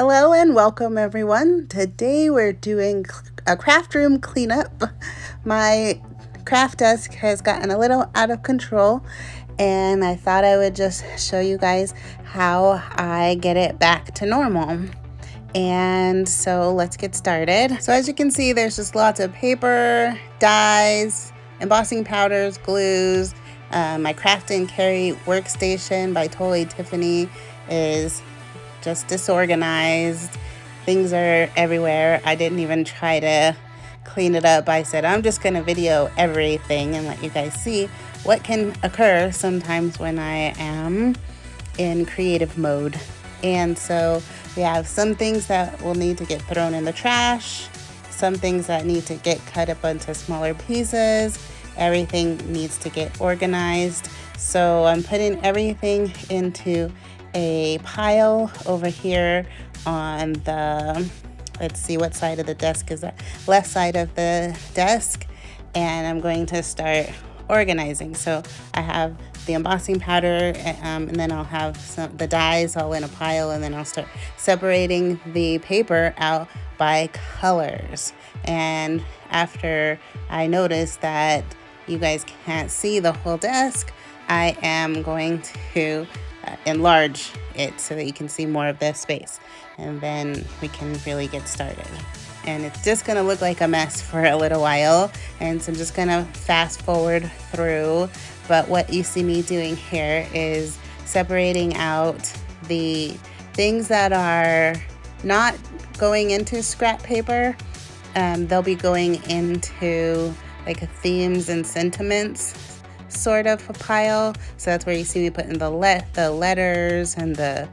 Hello and welcome everyone. Today we're doing a craft room cleanup. My craft desk has gotten a little out of control and I thought I would just show you guys how I get it back to normal. And so let's get started. So as you can see, there's just lots of paper, dyes, embossing powders, glues. My Craft and Carry workstation by Totally Tiffany is just disorganized. Things are everywhere. I didn't even try to clean it up. I said I'm just gonna video everything and let you guys see what can occur sometimes when I am in creative mode. And so we have some things that will need to get thrown in the trash, some things that need to get cut up into smaller pieces. Everything needs to get organized. So I'm putting everything into a pile over here on the, let's see, what side of the desk is that? Left side of the desk. And I'm going to start organizing. So I have the embossing powder, and then I'll have the dyes all in a pile, and then I'll start separating the paper out by colors. And after I notice that you guys can't see the whole desk, I am going to enlarge it so that you can see more of the space, and then we can really get started. And it's just gonna look like a mess for a little while, and so I'm just gonna fast forward through. But what you see me doing here is separating out the things that are not going into scrap paper. They'll be going into like themes and sentiments sort of a pile. So that's where you see me putting the letters and the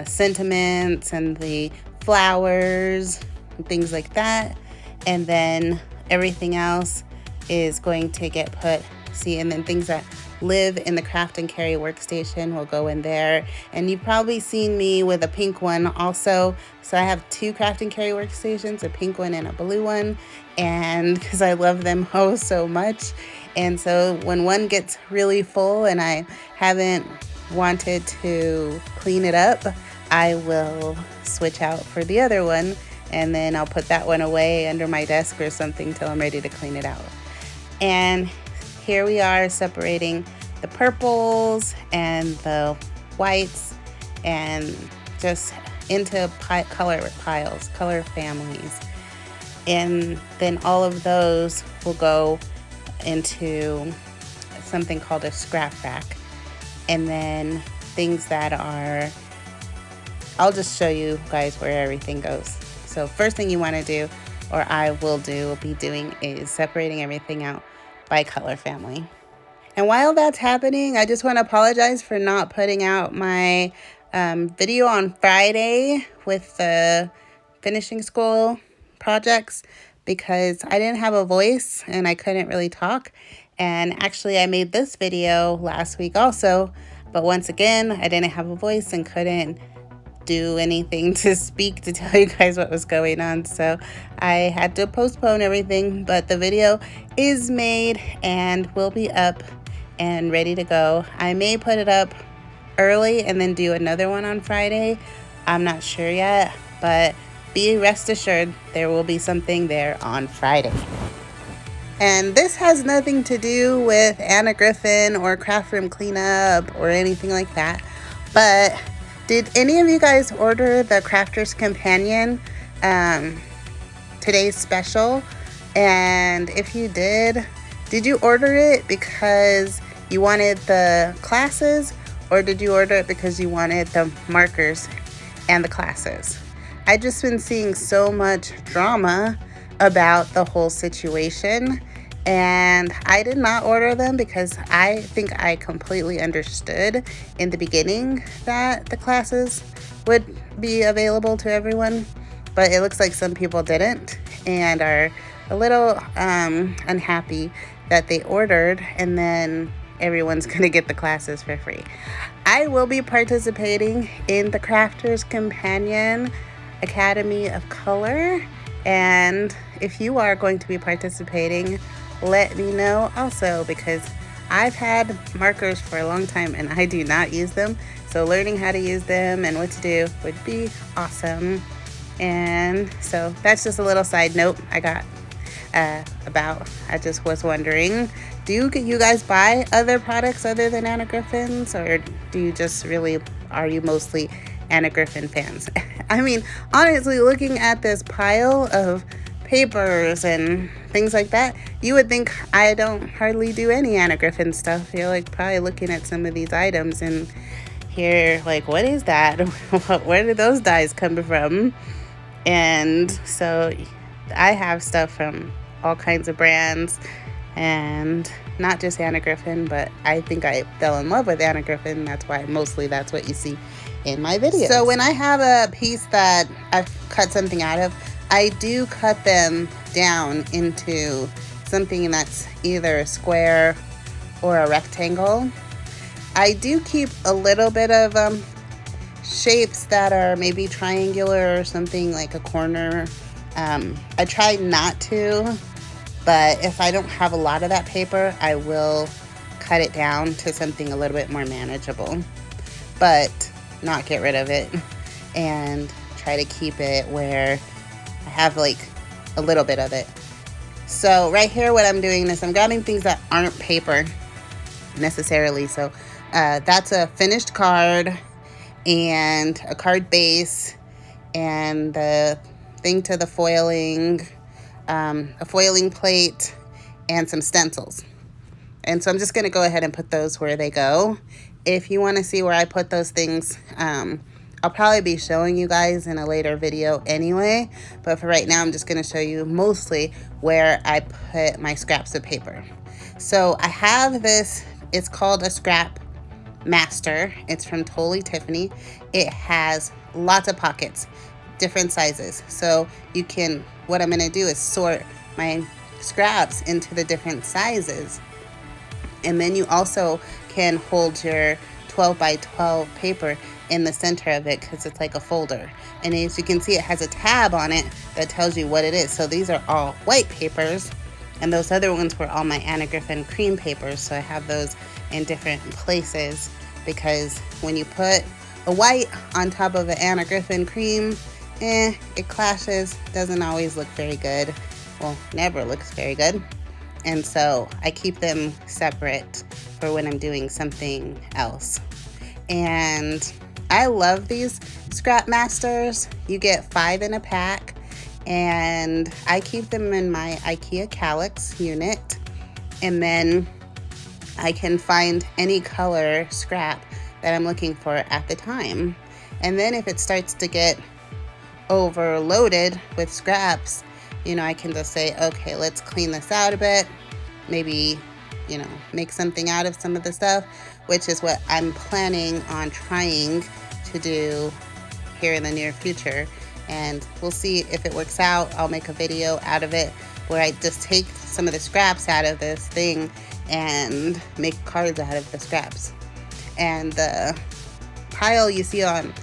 sentiments and the flowers and things like that. And then everything else is going to get put, and then things that live in the Craft and Carry workstation will go in there. And you've probably seen me with a pink one also. So I have two Craft and Carry workstations, a pink one and a blue one, and because I love them so much. And so when one gets really full and I haven't wanted to clean it up, I will switch out for the other one, and then I'll put that one away under my desk or something till I'm ready to clean it out. And here we are separating the purples and the whites and just into color piles, color families. And then all of those will go into something called a scrap rack. And then things that are, I'll just show you guys where everything goes. So first thing you want to do, or I will be doing, is separating everything out by color family. And while that's happening, I just want to apologize for not putting out my video on Friday with the finishing school projects, because I didn't have a voice and I couldn't really talk. And actually I made this video last week also, but once again, I didn't have a voice and couldn't do anything to speak to tell you guys what was going on. So I had to postpone everything, but the video is made and will be up and ready to go. I may put it up early and then do another one on Friday. I'm not sure yet, but be rest assured there will be something there on Friday. And this has nothing to do with Anna Griffin or Craft Room Cleanup or anything like that. But did any of you guys order the Crafter's Companion today's special? And if you did you order it because you wanted the classes, or did you order it because you wanted the markers and the classes? I've just been seeing so much drama about the whole situation, and I did not order them because I think I completely understood in the beginning that the classes would be available to everyone, but it looks like some people didn't and are a little unhappy that they ordered and then everyone's gonna get the classes for free. I will be participating in the Crafter's Companion Academy of Color, and if you are going to be participating, let me know also, because I've had markers for a long time and I do not use them, So learning how to use them and what to do would be awesome. And so that's just a little side note I got about. I just was wondering, do you guys buy other products other than Anna Griffin's, or do you just really, are you mostly Anna Griffin fans? I mean, honestly, looking at this pile of papers and things like that, you would think I don't hardly do any Anna Griffin stuff. You're like probably looking at some of these items and you're like, what is that? Where did those dyes come from? And so I have stuff from all kinds of brands, and not just Anna Griffin, but I think I fell in love with Anna Griffin. That's why mostly that's what you see in my videos. So when I have a piece that I've cut something out of, I do cut them down into something that's either a square or a rectangle. I do keep a little bit of shapes that are maybe triangular or something, like a corner. I try not to, but if I don't have a lot of that paper, I will cut it down to something a little bit more manageable, but not get rid of it, and try to keep it where I have like a little bit of it. So right here, what I'm doing is I'm grabbing things that aren't paper necessarily. So that's a finished card and a card base and the thing to the foiling, a foiling plate, and some stencils. And so I'm just going to go ahead and put those where they go. If you want to see where I put those things, I'll probably be showing you guys in a later video anyway. But for right now, I'm just going to show you mostly where I put my scraps of paper. So I have this, it's called a Scrap Master. It's from Totally Tiffany. It has lots of pockets, different sizes. So you can, what I'm going to do is sort my scraps into the different sizes. And then you also can hold your 12 by 12 paper in the center of it, because it's like a folder. And as you can see, it has a tab on it that tells you what it is. So these are all white papers, and those other ones were all my Anna Griffin cream papers. So I have those in different places, because when you put a white on top of an Anna Griffin cream, it clashes, doesn't always look very good. Well, never looks very good. And so I keep them separate for when I'm doing something else. And I love these Scrap Masters. You get 5 in a pack, and I keep them in my IKEA Calyx unit. And then I can find any color scrap that I'm looking for at the time. And then if it starts to get overloaded with scraps, I can just say, okay, let's clean this out a bit. Maybe, make something out of some of the stuff, which is what I'm planning on trying to do here in the near future. And we'll see if it works out. I'll make a video out of it where I just take some of the scraps out of this thing and make cards out of the scraps. And the pile you see on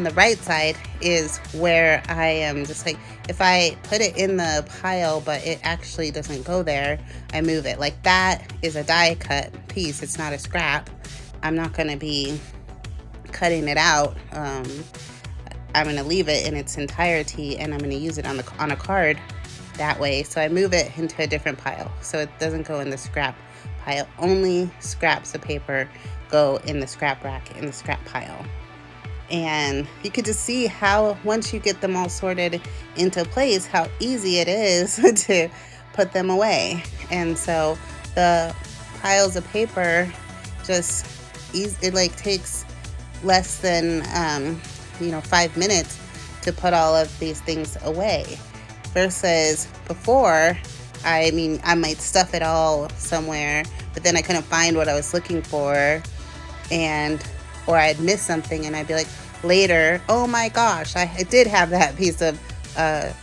the right side is where I am just like, if I put it in the pile but it actually doesn't go there, I move it. Like that is a die cut piece, it's not a scrap. I'm not going to be cutting it out. I'm going to leave it in its entirety, and I'm going to use it on a card that way. So I move it into a different pile so it doesn't go in the scrap pile. Only scraps of paper go in the scrap rack, in the scrap pile. And you could just see how, once you get them all sorted into place, how easy it is to put them away. And so the piles of paper just it like takes less than 5 minutes to put all of these things away, versus before, I might stuff it all somewhere, but then I couldn't find what I was looking for, or I'd miss something, and I'd be like, later, oh my gosh, I did have that piece of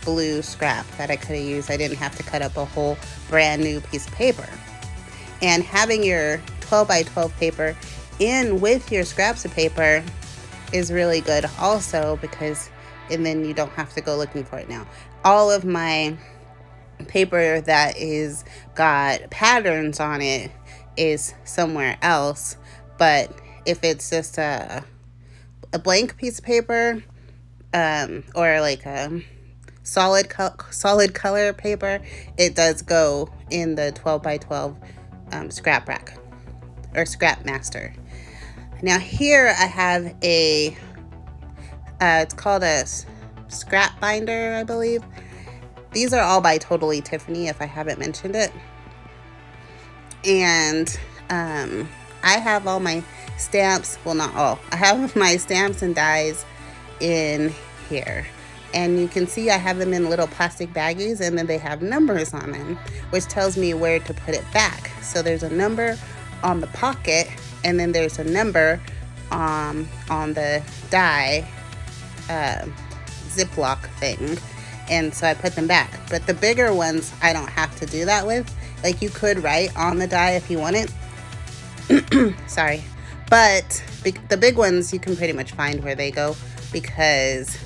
blue scrap that I could have used. I didn't have to cut up a whole brand new piece of paper. And having your 12 by 12 paper in with your scraps of paper is really good also, and then you don't have to go looking for it now. All of my paper that is got patterns on it is somewhere else, but if it's just a a blank piece of paper, or like a solid color paper, it does go in the 12 by 12 scrap rack or scrap master. Now here I have a it's called a scrap binder, I believe. These are all by Totally Tiffany, if I haven't mentioned it. And I have all my stamps, well, not all, I have my stamps and dies in here. And you can see I have them in little plastic baggies, and then they have numbers on them, which tells me where to put it back. So there's a number on the pocket, and then there's a number on the die Ziploc thing. And so I put them back. But the bigger ones, I don't have to do that with. Like, you could write on the die if you wanted. Sorry. But the big ones, you can pretty much find where they go, because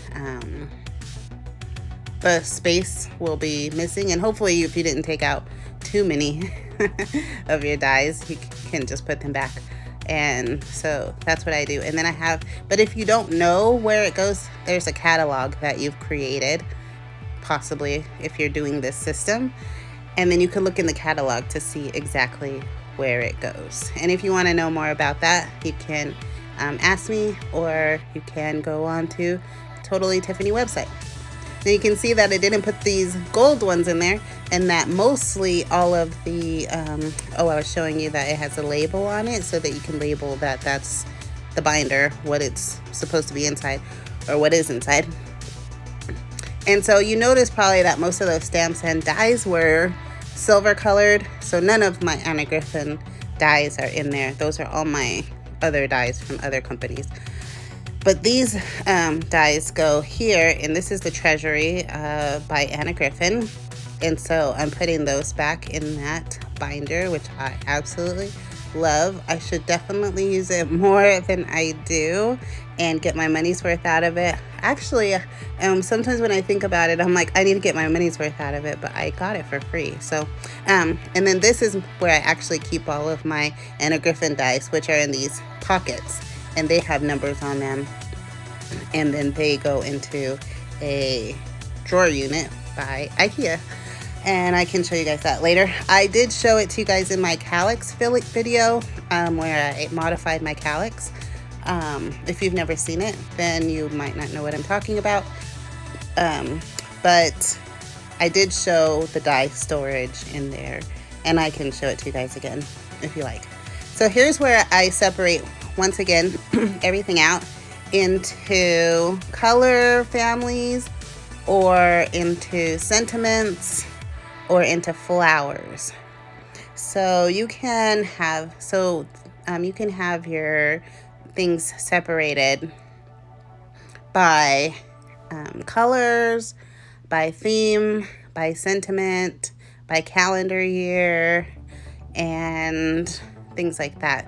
the space will be missing. And hopefully, if you didn't take out too many of your dies, you can just put them back. And so that's what I do. And then but if you don't know where it goes, there's a catalog that you've created, possibly if you're doing this system. And then you can look in the catalog to see exactly where it goes. And if you want to know more about that, you can ask me, or you can go on to Totally Tiffany website. Now you can see that I didn't put these gold ones in there, and that mostly all of the, I was showing you that it has a label on it so that you can label that that's the binder, what it's supposed to be inside, or what is inside. And so you notice probably that most of those stamps and dies were silver colored, so none of my Anna Griffin dies are in there. Those are all my other dies from other companies. But these dies go here, and this is the Treasury by Anna Griffin. And so I'm putting those back in that binder, which I absolutely love. I should definitely use it more than I do and get my money's worth out of it. Actually, sometimes when I think about it, I'm like, I need to get my money's worth out of it, but I got it for free. So, and then this is where I actually keep all of my Anna Griffin dies, which are in these pockets. And they have numbers on them, and then they go into a drawer unit by IKEA, and I can show you guys that later. I did show it to you guys in my calyx video, where I modified my calyx. If you've never seen it, then you might not know what I'm talking about, but I did show the die storage in there, and I can show it to you guys again if you like. So here's where I separate, once again, everything out into color families, or into sentiments, or into flowers. So you can have your things separated by colors, by theme, by sentiment, by calendar year, and things like that.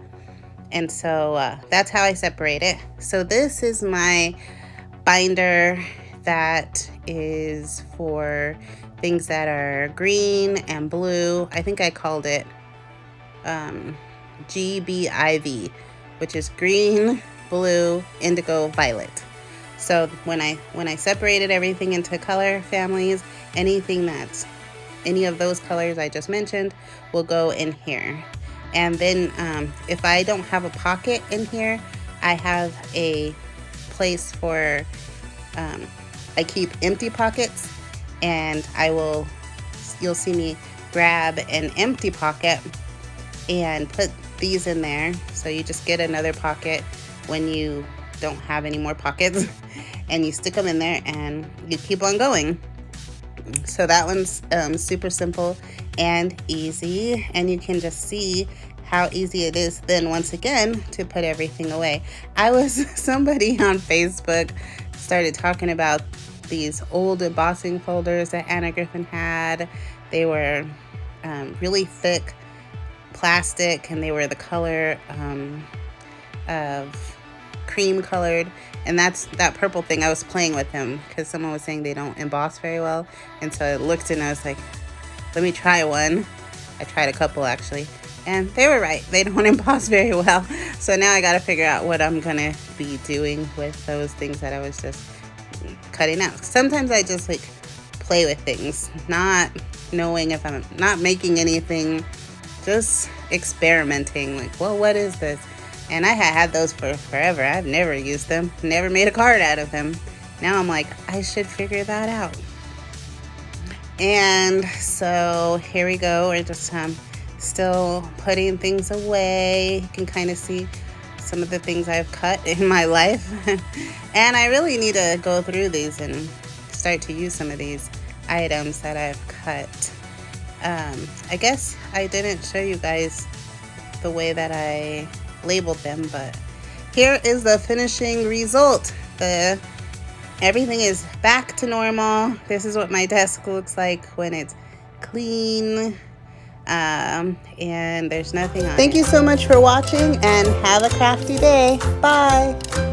And so that's how I separate it. So this is my binder that is for things that are green and blue. I think I called it GBIV, which is green, blue, indigo, violet. So when I separated everything into color families, anything that's any of those colors I just mentioned will go in here. And then if I don't have a pocket in here, I have a place for, I keep empty pockets, and you'll see me grab an empty pocket and put these in there. So you just get another pocket when you don't have any more pockets, and you stick them in there and you keep on going. So that one's super simple and easy, and you can just see how easy it is then once again to put everything away. Somebody on Facebook started talking about these old embossing folders that Anna Griffin had. They were really thick plastic, and they were the color of cream colored. And that's that purple thing. I was playing with them because someone was saying they don't emboss very well. And so I looked, and I was like, let me try one. I tried a couple actually. And And they were right. They don't emboss very well. So now I got to figure out what I'm going to be doing with those things that I was just cutting out. Sometimes I just like play with things, not knowing if I'm not making anything, just experimenting. Like, well, what is this? And I had those for forever. I've never used them, never made a card out of them. Now I'm like, I should figure that out. And so here we go. We're just still putting things away. You can kind of see some of the things I've cut in my life. And I really need to go through these and start to use some of these items that I've cut. I guess I didn't show you guys the way that I labeled them, but here is the finishing result. Everything is back to normal. This is what my desk looks like when it's clean. And there's nothing on it. Thank you so much for watching, and have a crafty day. Bye.